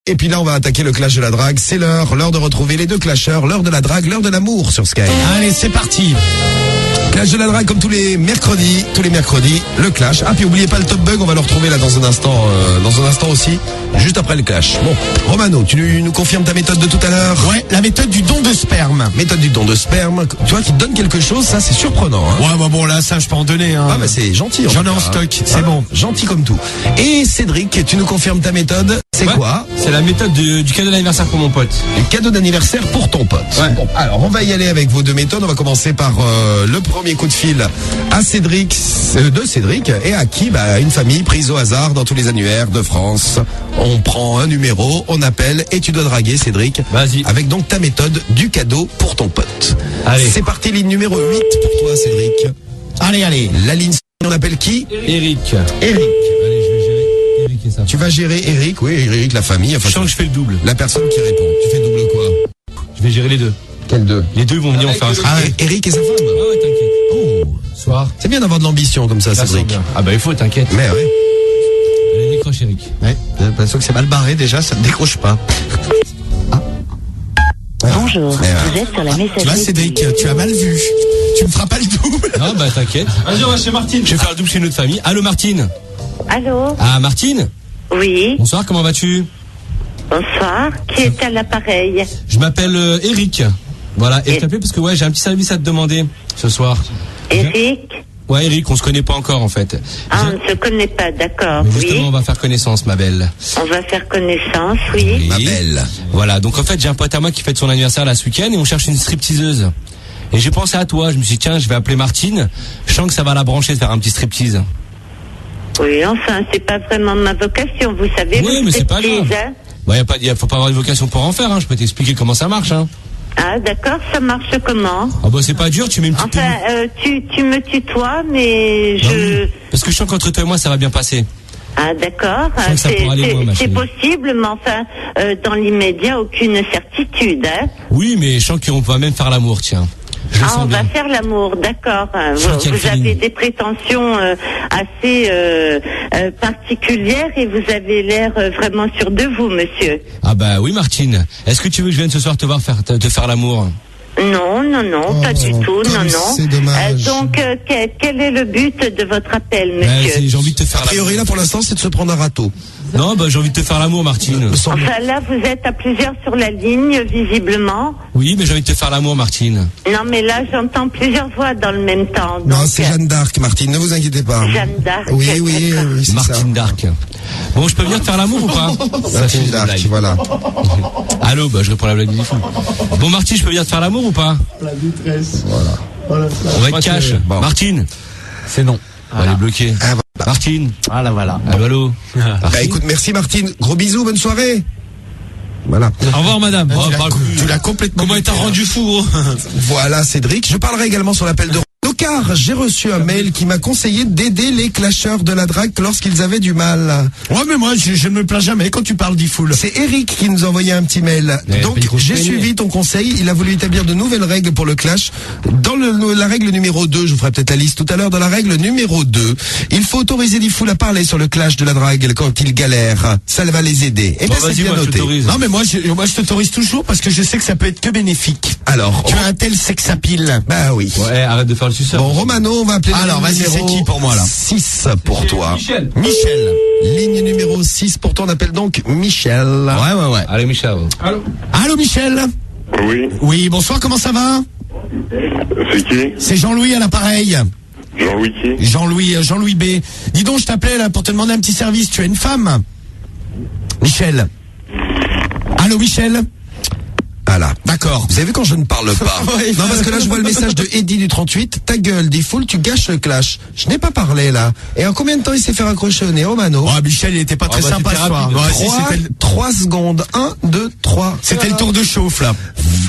Et puis là, on va attaquer le clash de la drague. C'est l'heure de retrouver les deux clasheurs, l'heure de la drague, l'heure de l'amour sur Sky. Allez, c'est parti. Clash de la drague comme tous les mercredis, le clash. Ah, puis oubliez pas le top bug, on va le retrouver là dans un instant aussi, juste après le clash. Bon, Romano, tu nous confirmes ta méthode de tout à l'heure? Ouais, la méthode du don de sperme. Méthode du don de sperme, tu vois, qui te donne quelque chose, ça c'est surprenant. Hein. Ouais, bah bon, là, ça, je peux en donner. Hein. Ah, bah c'est gentil. J'en ai en stock, c'est bon. Gentil comme tout. Et Cédric, tu nous confirmes ta méthode? C'est quoi? C'est la méthode du cadeau d'anniversaire pour mon pote. Le cadeau d'anniversaire pour ton pote. Ouais. Bon, alors on va y aller avec vos deux méthodes. On va commencer par le premier coup de fil à Cédric, de Cédric, et à qui? Bah, une famille prise au hasard dans tous les annuaires de France. On prend un numéro, on appelle et tu dois draguer, Cédric. Vas-y. Avec donc ta méthode du cadeau pour ton pote. Allez. C'est parti, ligne numéro 8 pour toi, Cédric. Allez. La ligne, on appelle qui? Eric. Eric. Allez, je vais gérer Eric et ça. Tu vas gérer Eric, oui, Eric, la famille. Enfin, Je sens que je fais le double. la personne qui répond. Tu fais double quoi? Je vais gérer les deux. Quels deux? Les deux vont venir en faire un Ah, Eric et sa femme. Ah ouais, t'inquiète. Oh. Soir. C'est bien d'avoir de l'ambition comme ça, Ça sent Cédric. bien. Ah bah il faut, t'inquiète. Mais ouais. Allez, décroche Eric. Ouais, j'ai l'impression que c'est mal barré déjà, ça ne décroche pas. Bonjour, Mais, vous êtes sur la messagerie. Tu vois, Cédric, tu as mal vu. Tu me feras pas le double. Non bah t'inquiète. Vas-y, on va chez Martine. Je vais faire le double chez notre famille. Allô Martine. Allô? Ah Martine. Oui, Bonsoir, comment vas-tu? bonsoir. Qui est à l'appareil? Je m'appelle Eric. Voilà, et je t'appelais parce que ouais, j'ai un petit service à te demander ce soir. Eric? Ouais Eric, on se connaît pas encore en fait. Ah, on ne se connaît pas, d'accord, Mais justement, on oui. va faire connaissance, ma belle. On va faire connaissance, oui. Ma belle. Voilà, donc en fait, j'ai un pote à moi qui fête son anniversaire là ce week-end et on cherche une stripteaseuse. Et j'ai pensé à toi, je me suis dit tiens, je vais appeler Martine, je sens que ça va la brancher de faire un petit striptease. Oui, enfin, c'est pas vraiment ma vocation, vous savez. Oui, le mais c'est pas striptease, grave. hein. Bah faut pas avoir une vocation pour en faire, hein. Je peux t'expliquer comment ça marche, hein. Ah, d'accord, ça marche comment? Ah bah c'est pas dur, tu mets une petite Enfin, tu me tutoies, mais Ah je... oui, parce que je sens qu'entre toi et moi ça va bien passer. Ah, d'accord. Je sens que ça pourra aller loin, ma C'est chérie. possible, mais enfin, dans l'immédiat, aucune certitude, hein. Oui, mais je sens qu'on va même faire l'amour, tiens. Je le Ah, sens on bien. va faire l'amour, d'accord. Je sens qu'il y a le Vous avez feeling. des prétentions assez particulières et vous avez l'air vraiment sûr de vous, monsieur. Ah bah oui Martine, est-ce que tu veux que je vienne ce soir te voir te faire l'amour? Non, pas du tout, Tom, non. c'est dommage. Donc, quel est le but de votre appel, Bah, monsieur? j'ai envie de te faire A priori, l'amour. là, pour l'instant, c'est de se prendre un râteau. Non, bah j'ai envie de te faire l'amour Martine. Me semble. Enfin, là, vous êtes à plusieurs sur la ligne, visiblement. Oui, mais j'ai envie de te faire l'amour Martine. Non, mais là, j'entends plusieurs voix dans le même temps. Non, Donc, c'est Jeanne d'Arc, Martine, ne vous inquiétez pas. Jeanne d'Arc. Oui, c'est ça. Martine Dark. Bon, je peux venir te faire l'amour ou pas? Ça fait Martine une d'Arc, blague. voilà. Allô, bah je réponds à la blague du fou. Bon Martine, je peux venir te faire l'amour ou pas? On va être cash. Bon. Martine. C'est non. Elle est bloquée. Ah, voilà. Martine. Voilà. Allô. Bah, écoute, merci Martine. Gros bisous, bonne soirée. Voilà. Au revoir madame. Oh, parle plus. Tu l'as complètement. Comment t'as rendu fou, gros? Voilà, Cédric. Je parlerai également sur l'appel de car j'ai reçu un mail qui m'a conseillé d'aider les clasheurs de la drague lorsqu'ils avaient du mal. Ouais, mais moi, je ne me plains jamais quand tu parles d'e-full. C'est Eric qui nous a envoyé un petit mail. Mais Donc, pas une grosse j'ai peignée. suivi ton conseil. Il a voulu établir de nouvelles règles pour le clash. Dans la règle numéro 2, je vous ferai peut-être la liste tout à l'heure, dans la règle numéro 2, il faut autoriser les foules à parler sur le clash de la drague quand ils galèrent. Ça va les aider. Et Bon, bien, c'est vas-y, bien moi je noté. t'autorise. Non, mais moi, je t'autorise toujours parce que je sais que ça peut être que bénéfique. Alors, Tu as un tel sexapile. bah oui. Ouais, arrête de faire le suceur. Bon, Romano, on va appeler Alors, le vas-y, numéro c'est qui pour moi, là 6 pour toi. Michel. Michel. Ligne numéro 6 pour toi, on appelle donc Michel. Ouais. Allez Michel. Allô, Michel. Oui, Oui, bonsoir, comment ça va? c'est qui? C'est Jean-Louis à l'appareil. Jean-Louis qui? Jean-Louis B. Dis donc, je t'appelais là pour te demander un petit service. Tu as une femme? Michel. Allô, Michel. Voilà. D'accord. Vous avez vu quand je ne parle pas? Ouais. Non, parce que là, je vois le message de Eddie du 38. Ta gueule, dit full, tu gâches le clash. Je n'ai pas parlé, là. Et en combien de temps il s'est fait raccrocher au nez, Romano? Oh, Michel, il était pas très bah, sympa c'était ce soir. rapide. Ouais, si, c'était le- 3 secondes. 1, 2, 3. C'était le tour de chauffe, là.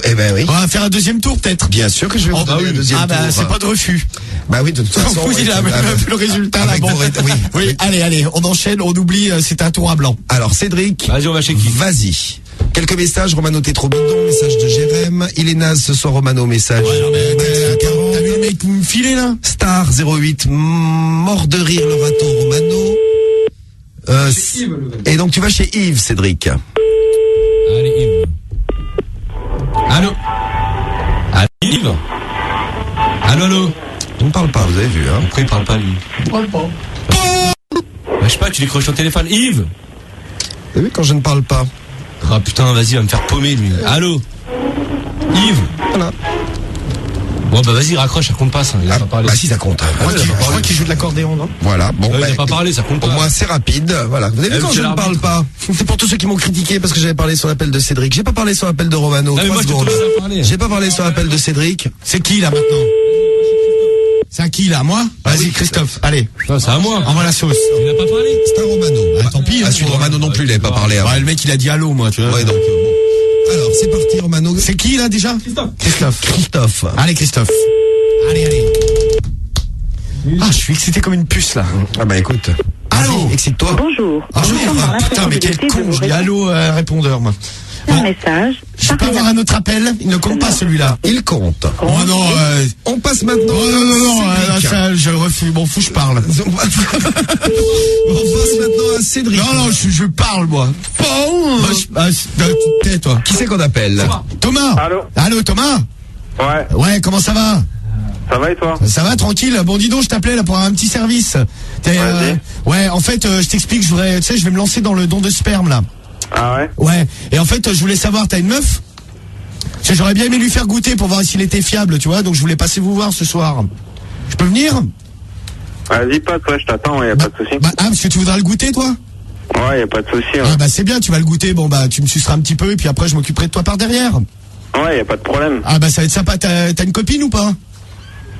Eh ben oui. On va faire un deuxième tour, peut-être. Bien sûr que je vais vous donner le deuxième Ah, bah, tour. c'est pas de refus. Bah oui, de toute façon. Oui, il a vu le résultat, là. Avec Bon. vos ré- oui. Oui, allez, on enchaîne, on oublie, c'est un tour à blanc. Alors, Cédric. Vas-y, on va chez qui? Vas-y. Quelques messages. Romano, t'es trop bidon. Message de Jérém. Il est naze ce soir, Romano. Message. T'as vu le mec me filer, là? Star 08. Mort de rire, le râteau, Romano. Et donc, tu vas chez Yves, Cédric. Allez, Yves. Allô? Allô, Yves? Allô? On ne parle pas, vous avez vu, hein. Pourquoi il parle pas, lui? Il parle pas. Je sais pas, tu décroches ton téléphone. Yves? Vous avez vu quand je ne parle pas? Ah putain, vas-y, va me faire paumer, lui. Allô? Yves? Voilà. Bon, bah vas-y, raccroche, ça compte pas, ça. Il a pas parlé. Bah si, ça compte. Je crois qu'il joue de l'accordéon, non? Voilà, bon. Il a pas parlé, ça compte pas. Au moins, c'est rapide. Voilà. Vous avez vu quand je ne parle pas? C'est pour tous ceux qui m'ont critiqué parce que j'avais parlé sur l'appel de Cédric. J'ai pas parlé sur l'appel de Romano. Non, mais 3 moi, je te secondes. laisse à parler. J'ai pas parlé sur l'appel de Cédric. C'est qui, là, maintenant? C'est à qui, là? Moi? Vas-y, oui. Christophe. Allez. Non, c'est à moi. Envoie la sauce. Il a pas parlé. C'est un Romano. Ah, tant pis. Ah, celui de Romano non plus, il avait pas parlé. Ouais, le mec, il a dit allô, moi, tu vois. Ouais, donc, bon. Alors, c'est parti, Romano. C'est qui, là, déjà? Christophe. Allez, Christophe. Allez. Ah, je suis excité comme une puce, là. Ah bah écoute. Allô? Vas-y, excite-toi. Bonjour. Ah, putain, mais quel con. Je dis allô, répondeur, moi. Un message. Je peux avoir un autre appel? Il ne compte pas, celui-là. Il compte. Oh non, On passe maintenant. ça, je refuse. Bon, fou, je parle. On passe maintenant à Cédric. Non, je parle, moi. Tu te tais, toi. Qui c'est qu'on appelle? Thomas. Allô, Thomas? Ouais, Ouais, comment ça va? ça va et toi? Ça va, tranquille. Bon, dis donc, je t'appelais là pour un petit service. Vas-y. Ouais, en fait, je t'explique, je vais me lancer dans le don de sperme, là. Ah ouais? Ouais. Et en fait, je voulais savoir, t'as une meuf? Parce que j'aurais bien aimé lui faire goûter pour voir s'il était fiable, tu vois. Donc, je voulais passer vous voir ce soir. Je peux venir? Vas-y, pas toi, je t'attends, y a pas de souci. Parce que tu voudras le goûter, toi? Ouais, y a pas de souci. Ah, bah, c'est bien, tu vas le goûter. Bon, bah, tu me suceras un petit peu, et puis après, je m'occuperai de toi par derrière. Ouais, y a pas de problème. Ah, bah, ça va être sympa. T'as une copine ou pas?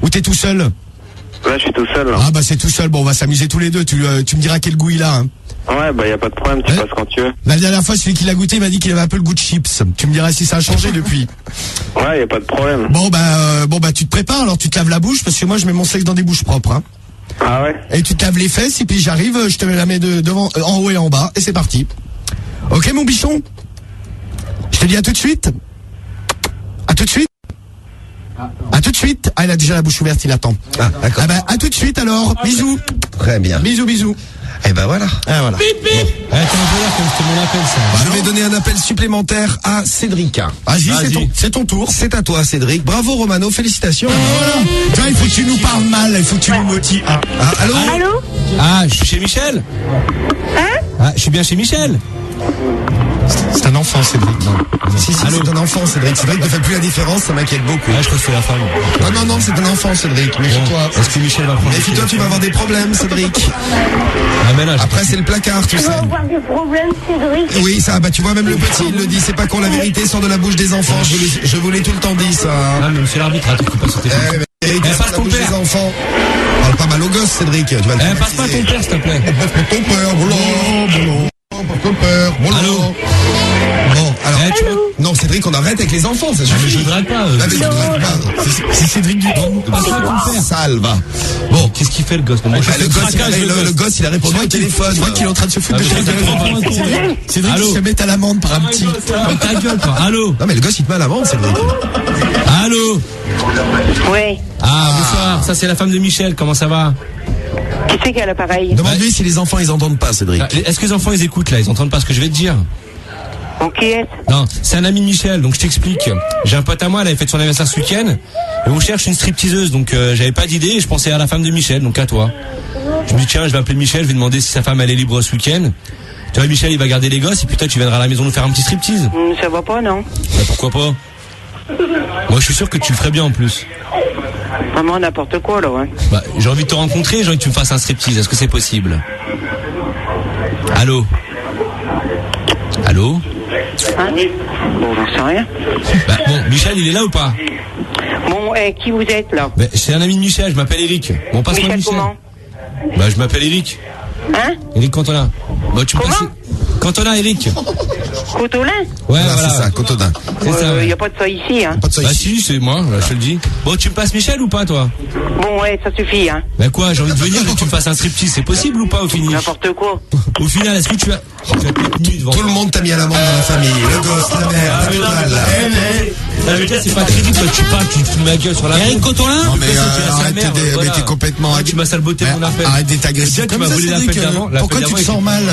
Ou t'es tout seul? Là, je suis tout seul. Là. Ah, bah, c'est tout seul. Bon, on va s'amuser tous les deux. Tu me diras quel goût il a, hein. Ouais, bah y a pas de problème, tu passes quand tu veux. La dernière fois, celui qui l'a goûté m'a dit qu'il avait un peu le goût de chips. Tu me diras si ça a changé depuis. Ouais, y a pas de problème. Bon, bah, tu te prépares. Alors, tu te laves la bouche parce que moi, je mets mon sexe dans des bouches propres, hein. Ah ouais? Et tu te laves les fesses et puis j'arrive, je te la mets devant, en haut et en bas et c'est parti. Ok, mon bichon? Je te dis à tout de suite. À tout de suite. À tout de suite. Ah, il a déjà la bouche ouverte, il attend. Ah, d'accord. Ah bah, à tout de suite alors. Bisous. Très bien. Bisous. Et ben voilà. Ah, voilà. Attends, comme c'était mon appel, ça. Je vais donner un appel supplémentaire à Cédric. Vas-y, c'est ton tour. C'est à toi, Cédric. Bravo, Romano. Félicitations. Voilà. Tu vois, il faut que tu nous parles mal, il faut que tu nous motives. Ah, allô? Allô? Ah, je suis chez Michel. Hein? Ah, je suis bien chez Michel. C'est un enfant, Cédric. Si, c'est un enfant, Cédric. Cédric ne fait plus la différence, ça m'inquiète beaucoup. Ah, je crois que c'est la femme. Non, c'est un enfant, Cédric. Méfie-toi. Est-ce que Michel va prendre? Méfie-toi, tu vas avoir des problèmes, Cédric. Ah, mais là, Après, c'est le placard, tu Tu sais. vas avoir des problèmes, Cédric. Oui, ça, bah tu vois, même le petit, il le dit. C'est pas qu'on la vérité sort de la bouche des enfants. Je vous l'ai tout le temps dit, ça. Ah, mais monsieur l'arbitre, attends, tu passes au téléphone. La vérité sort de passe la ton bouche père. des enfants. Parle pas mal au gosse, Cédric. Tu vas le Passe pas ton père, s'il te plaît. Passe pas ton père, boulot. Passe ton père, boulot. Allô? Bon, alors. Tu vois? Non, Cédric, on arrête avec les enfants, ça Ah, mais suffit. je drague pas. Ah, mais tu dragues pas. C'est Cédric Dupont. Passe pas ton père. Salva. Bon. Qu'est-ce qu'il fait, le gosse? Moi, je Ah, fais le le gosse, traquage, le gosse, il a répondu au téléphone. Je crois qu'il est en train de se foutre de Ah, ta mais gueule. Cédric. Cédric, Allô? il se met à l'amende par un petit. Ferme ta gueule, toi. Allô? Non, mais le gosse, il te met à l'amende, Cédric. Allô? Oui. Ah, bonsoir. Ça, c'est la femme de Michel. Comment ça va? Qui c'est qui a l'appareil? Demande-lui si les enfants, ils entendent pas, Cédric. Ah, est-ce que les enfants, ils écoutent, là? Ils entendent pas ce que je vais te dire? Bon, qui est-ce? Non, c'est un ami de Michel, donc je t'explique. J'ai un pote à moi, elle avait fait son anniversaire ce week-end, et on cherche une stripteaseuse, donc j'avais pas d'idée, et je pensais à la femme de Michel, donc à toi. Je me dis, tiens, je vais appeler Michel, je vais demander si sa femme elle est libre ce week-end. Tu vois, Michel, il va garder les gosses, et puis toi, tu viendras à la maison nous faire un petit striptease. Ça va pas, non? Bah, pourquoi pas? Moi, je suis sûr que tu le ferais bien en plus. Vraiment n'importe quoi, là, hein. Bah, j'ai envie de te rencontrer, j'ai envie que tu me fasses un striptease, est-ce que c'est possible? Allô? Allô? Hein? Bon, j'en sais rien. Bah, bon, Michel, il est là ou pas? Bon, qui vous êtes, là? Bah, c'est un ami de Michel, je m'appelle Eric. Bon, passe-moi Michel Michel. comment? Bah, je m'appelle Eric. Hein? Eric Cantona. Bah, tu me Comment? passes... Cantona, Eric. Cotolin? Ouais, Voilà, voilà. c'est ça, Cotodin. C'est ça, ouais. Y a pas de ça ici, hein. Pas de ça Bah ici. si, c'est moi, là, je te le dis. Bon, tu me passes Michel ou pas, toi? Bon, ouais, ça suffit, hein. Bah quoi, j'ai envie de venir et que tu me fasses un striptease, c'est possible ou pas au finish? N'importe quoi. Au final, est-ce que tu as... Tu as 4 minutes devant Tout le monde t'a mis à l'amende dans la famille. Le gosse, la mère, Ah, la mais non, totale. La vérité, c'est pas crédible, toi, tu parles, tu te fous de ma gueule sur la... Eric Cotolin? Non, mais arrête voilà. t'es complètement... Ah, tu m'as salboté mon appel. Arrête d'être agressif Déjà, tu comme m'as ça, volé Cédric. l'appel d'avant. Pourquoi tu te sens mal?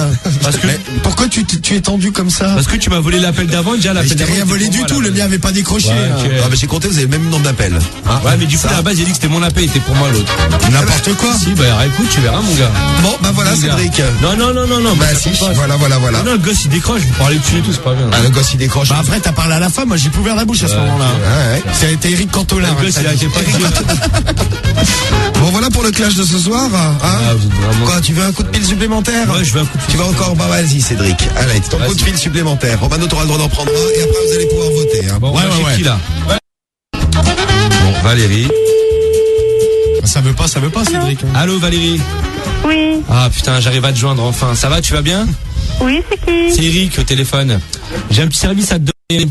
Parce que- Mais pourquoi tu es tendu comme ça? Parce que cru que tu m'as volé l'appel d'avant, déjà Mais l'appel je t'ai d'avant. rien volé c'était du pour tout, moi, le là. mien avait pas décroché. Ouais, hein. ok. Ah, mais j'ai compté, vous avez le même nombre d'appels. Hein Ouais, mais du coup, Ça. à la base, j'ai dit que c'était mon appel, était pour moi l'autre. N'importe quoi. Si, bah écoute, tu verras, mon gars. Bon, bah voilà, Mon gars. Cédric. Non, Bah si, voilà. Non, le gosse, il décroche, vous parlez dessus et tout, c'est pas bien. Ah, le gosse, il décroche. Bah après, t'as parlé à la femme, moi j'ai pas ouvert la bouche à ce moment-là. Ouais, ouais. C'était Eric Cantona. Le gosse, il a été pas Bon, voilà pour le clash de ce soir. Hein Ah, vous êtes vraiment- Quoi, tu veux un coup de pile supplémentaire? Ouais, je veux un coup de Tu vas encore, bah vas-y Cédric. Allez, ton coup de fil supplémentaire. Romano t'aura le droit d'en prendre un et après vous allez pouvoir voter. Hein. Bon, Ouais, ouais, ouais, ouais. qui là? Bon, Valérie. Ça veut pas, Cédric. Allô, Valérie? Oui, Ah, putain, j'arrive à te joindre enfin. Ça va, tu vas bien? oui, c'est qui? C'est Eric au téléphone. J'ai un petit service à te donner.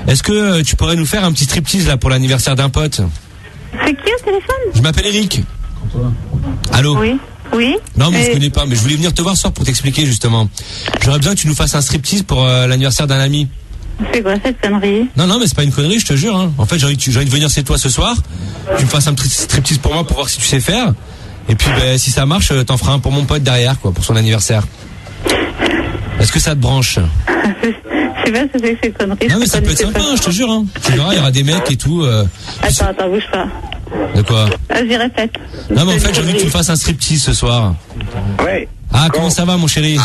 Est-ce que tu pourrais nous faire un petit striptease là pour l'anniversaire d'un pote? C'est qui au téléphone? Je m'appelle Eric. Allô? Oui, oui. Non, mais on se connaît pas, mais je voulais venir te voir ce soir pour t'expliquer justement. J'aurais besoin que tu nous fasses un striptease pour l'anniversaire d'un ami. C'est quoi cette connerie? Non, mais c'est pas une connerie, je te jure. Hein. En fait, j'ai envie de venir chez toi ce soir. Tu me fasses un petit striptease pour moi pour voir si tu sais faire. Et puis, ben, si ça marche, t'en feras un pour mon pote derrière, quoi, pour son anniversaire. Est-ce que ça te branche? Je sais pas ce que c'est que cette connerie. Non, mais ça peut être sympa, hein, je te jure. Hein. Tu verras, il y aura des mecs et tout. Attends, bouge pas. De quoi? Vas-y, répète. Non, mais en fait, j'ai envie que tu me fasses un striptease ce soir. Ouais. Ah, comment ça va, mon chéri?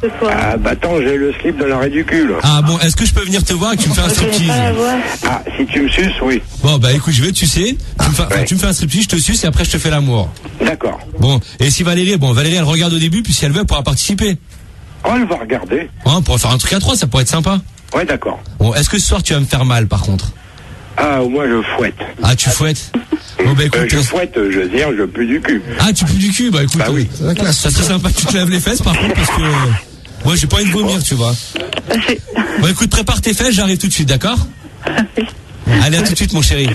Ce soir. Ah, bah attends, j'ai le slip de la ridicule. Ah bon, est-ce que je peux venir te voir et que tu me fais un Je connais striptease? pas la voix. Ah, si tu me suces, oui. Bon, bah écoute, je vais te sucer. ouais. Tu me fais un striptease, je te suce et après je te fais l'amour. D'accord. Bon, et si Valérie elle regarde au début, puis si elle veut, elle pourra participer. Oh, elle va regarder. Hein, on pourrait faire un truc à 3, ça pourrait être sympa. Ouais, d'accord. Bon, est-ce que ce soir tu vas me faire mal par contre? Ah, moi, je fouette. Ah, tu fouettes? Bon, bah écoute. Je fouette, je veux dire, je pue du cul. Ah, tu pues du cul? Bah écoute, Bah oui. ça serait sympa que tu te lèves les fesses par contre, parce que moi j'ai pas envie de vomir, tu vois. Bon, écoute, prépare tes fesses, j'arrive tout de suite, d'accord? Allez, à tout de suite, mon chéri.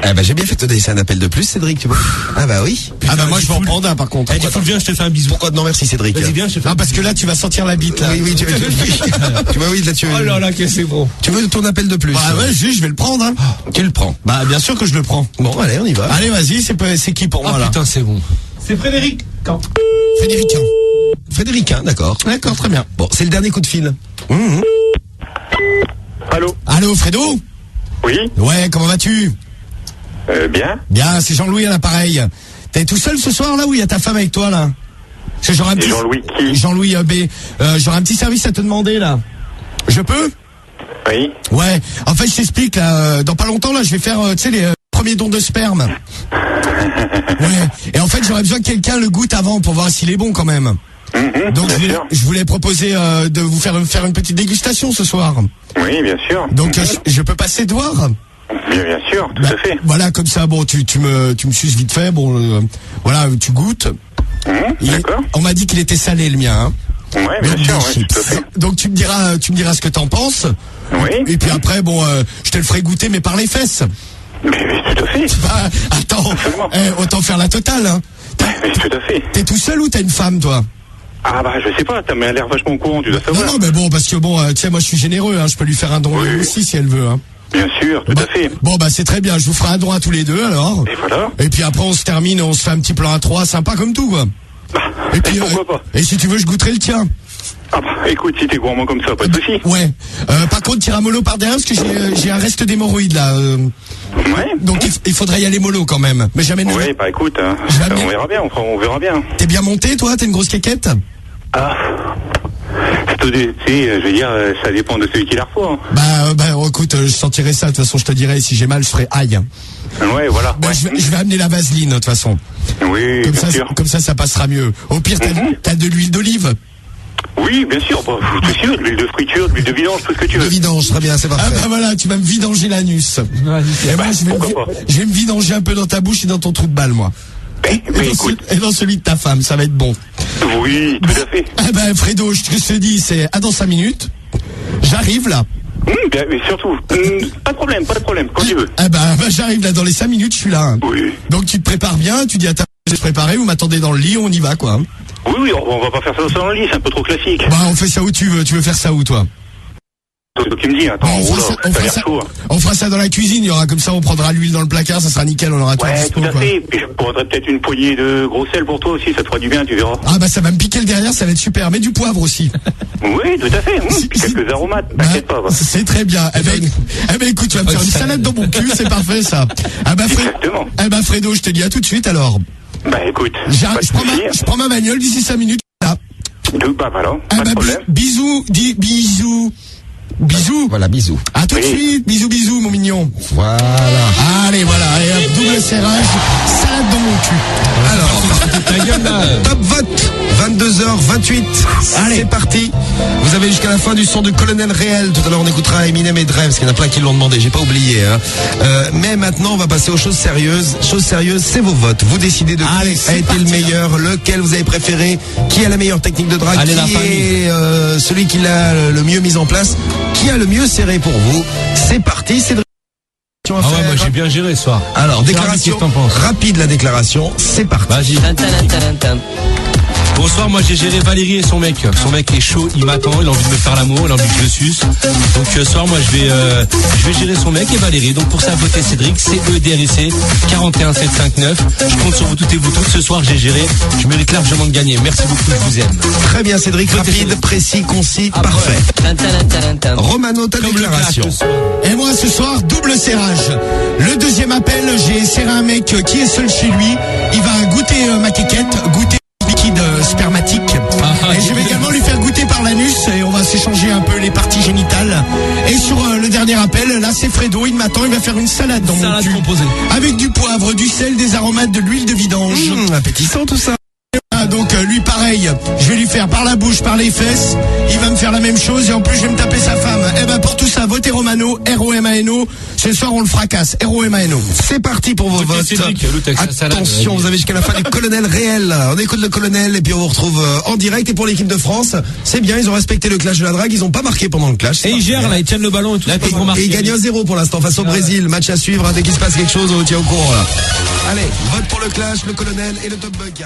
Eh ben, j'ai bien fait de te laisser un appel de plus, Cédric, tu vois. Ah bah oui. Ah bah moi je vais en prendre un par contre. Eh, tu fous le viens, je te fais un bisou. Pourquoi non, merci Cédric. Vas-y, viens, je te fais Non un parce que là tu vas sentir la bite là. Oui, tu vois, oui, là, tu Oh là là, que c'est bon. Tu veux ton appel de plus? Bah ouais, je vais le prendre hein. Tu le prends. Bah bien sûr que je le prends. Bon, allez, on y va. Allez vas-y, c'est qui pour moi Ah là? putain, c'est bon. C'est Frédéric. Frédéric. Frédéric, d'accord. D'accord, très bien. Bon, c'est le dernier coup de fil. Allô? Allô Fredo? Oui? Ouais, comment vas-tu? Bien? Bien, c'est Jean-Louis à l'appareil. T'es tout seul ce soir là ou il y a ta femme avec toi là? C'est genre un Et petit... Jean-Louis qui? Jean-Louis B. J'aurais un petit service à te demander là. Je peux? Oui? Ouais. En fait, je t'explique là. Dans pas longtemps là, je vais faire, tu sais, les premiers dons de sperme. Ouais. Et en fait, j'aurais besoin que quelqu'un le goûte avant pour voir s'il est bon quand même. Donc bien sûr. je voulais proposer de vous faire une petite dégustation ce soir. Oui, bien sûr. Donc je peux passer te voir. Bien sûr, tout Bah, à fait. Voilà, comme ça, bon, tu me suces vite fait, bon, voilà, tu goûtes. D'accord. On m'a dit qu'il était salé le mien. Hein. Ouais, bien Donc, sûr, des ouais, chips. tout à fait. Donc tu me diras ce que t'en penses. Oui. Et puis après, bon, je te le ferai goûter, mais par les fesses. Mais tout à fait. Bah, attends, Absolument. autant faire la totale. Hein. Mais tout à fait. T'es tout seul ou t'as une femme, toi? Ah bah je sais pas, t'as l'air vachement au courant, tu dois savoir. Non, mais bon, parce que bon, tu sais, moi je suis généreux, hein, je peux lui faire un don Oui. aussi si elle veut. Hein. Bien sûr, tout à fait. Bon, bah c'est très bien, je vous ferai un don à tous les deux alors. Et voilà. Et puis après on se termine, on se fait un petit plan à 3, sympa comme tout, quoi. Et puis pourquoi pas. et si tu veux, je goûterai le tien. Ah bah écoute, si t'es gourmand comme ça, pas de soucis. Ouais. Par contre, tire un mollo par derrière parce que j'ai un reste d'hémorroïdes là. Ouais. Donc il faudrait y aller mollo quand même. Mais jamais. Ouais, bah écoute, hein, Je vais amener- on verra bien, on verra bien. T'es bien monté, toi? T'es une grosse quéquette? Ah. Tu sais, je veux dire, ça dépend de celui qui la reçoit. Bah, écoute, je sentirai ça. De toute façon, je te dirai si j'ai mal, je ferai aïe. Ouais, voilà. Bah, Ouais. je vais amener la vaseline de toute façon. Oui, Comme bien ça, sûr. comme ça passera mieux. Au pire, t'as de l'huile d'olive. Oui, bien sûr. Bah, tout de suite, de l'huile de friture, de l'huile de vidange, tout ce que tu Le veux. vidange, très bien, c'est Ah parfait. bah voilà, tu vas me vidanger l'anus. Et moi, pourquoi pas. je vais me vidanger un peu dans ta bouche et dans ton trou de balle, moi. Mais écoute, Et dans celui de ta femme, ça va être bon. oui, tout à fait. Ah ben Fredo, je te dis, c'est à dans 5 minutes. J'arrive là. Bien, mais surtout, pas de problème, quand tu veux. Ah ben j'arrive là dans les 5 minutes, je suis là. Hein. Oui. Donc tu te prépares bien, tu dis à ta femme de se préparer, vous m'attendez dans le lit, on y va quoi. Oui, on va pas faire ça dans le lit, c'est un peu trop classique. Bah on fait ça où tu veux faire ça où toi? C'est toi qui me dis, attends, on fera ça dans la cuisine, il y aura comme ça, on prendra l'huile dans le placard, ça sera nickel, on aura tout ouais, dispo, tout à quoi. fait. Puis je prendrais peut-être une poignée de gros sel pour toi aussi, ça te fera du bien, tu verras. Ah bah ça va me piquer le derrière, ça va être super, mais du poivre aussi. Oui, tout à fait. Puis quelques aromates, t'inquiète pas. C'est très bien. Eh ben écoute, tu vas me faire une salade dans mon cul, c'est parfait ça. Ah bah Exactement. Eh ben Fredo, je te dis à tout de suite alors. Bah écoute, je prends ma bagnole d'ici 5 minutes. Là. Bah voilà, pas de problème. Bisous. Bisous. Voilà, bisous. À tout de suite. Bisous, mon mignon. Voilà. Allez, voilà. Et hop, double serrage. Salade dans mon cul. Alors, top vote. 22h28. Allez. C'est parti. Vous avez jusqu'à la fin du son de Colonel Réel. Tout à l'heure, on écoutera Eminem et Dre, parce qu'il y en a plein qui l'ont demandé. J'ai pas oublié, hein. Mais maintenant, on va passer aux choses sérieuses. Choses sérieuses, c'est vos votes. Vous décidez de qui a été le meilleur, lequel vous avez préféré, qui a la meilleure technique de drague, qui est celui qui l'a le mieux mis en place, qui a le mieux serré pour vous. C'est parti, c'est Ah ouais, moi j'ai bien géré ce soir. Alors, déclaration rapide, la déclaration, c'est parti. Vas-y. Bonsoir, moi j'ai géré Valérie et son mec. Son mec est chaud, il m'attend, il a envie de me faire l'amour, il a envie que je le suce. Donc ce soir, moi je vais gérer son mec et Valérie. Donc pour ça, votez Cédric, CEDRIC 41759. Je compte sur vous toutes et vous toutes. Ce soir, j'ai géré. Je mérite largement de gagner. Merci beaucoup, je vous aime. Très bien, Cédric, rapide, précis, concis, parfait. Romano, ta déclaration. Et moi ce soir, double serrage. Le deuxième appel, j'ai serré un mec qui est seul chez lui. Il va goûter ma quéquette, goûter liquide spermatique. Et je vais également lui faire goûter par l'anus et on va s'échanger un peu les parties génitales. Et sur le dernier appel, là c'est Fredo, il m'attend, il va faire une salade dans mon cul. Avec du poivre, du sel, des aromates, de l'huile de vidange. Appétissant tout ça. Donc lui pareil, je vais lui faire par la bouche, par les fesses, il va me faire la même chose et en plus je vais me taper sa femme. Et ben pour tout ça, votez Romano, R-O-M-A-N-O, ce soir on le fracasse, R-O-M-A-N-O. C'est parti pour vos votes. Cédric, attention, vous avez jusqu'à la fin du Colonel Réel. On écoute le Colonel et puis on vous retrouve en direct. Et pour l'équipe de France, c'est bien, ils ont respecté le clash de la drague, ils ont pas marqué pendant le clash. Et ils gèrent là, ils tiennent le ballon et tout. Et ils gagnent 1-0 pour l'instant face au Brésil. Match à suivre, hein, dès qu'il se passe quelque chose, on vous tient au courant là. Allez, vote pour le clash, le Colonel et le Top Bug.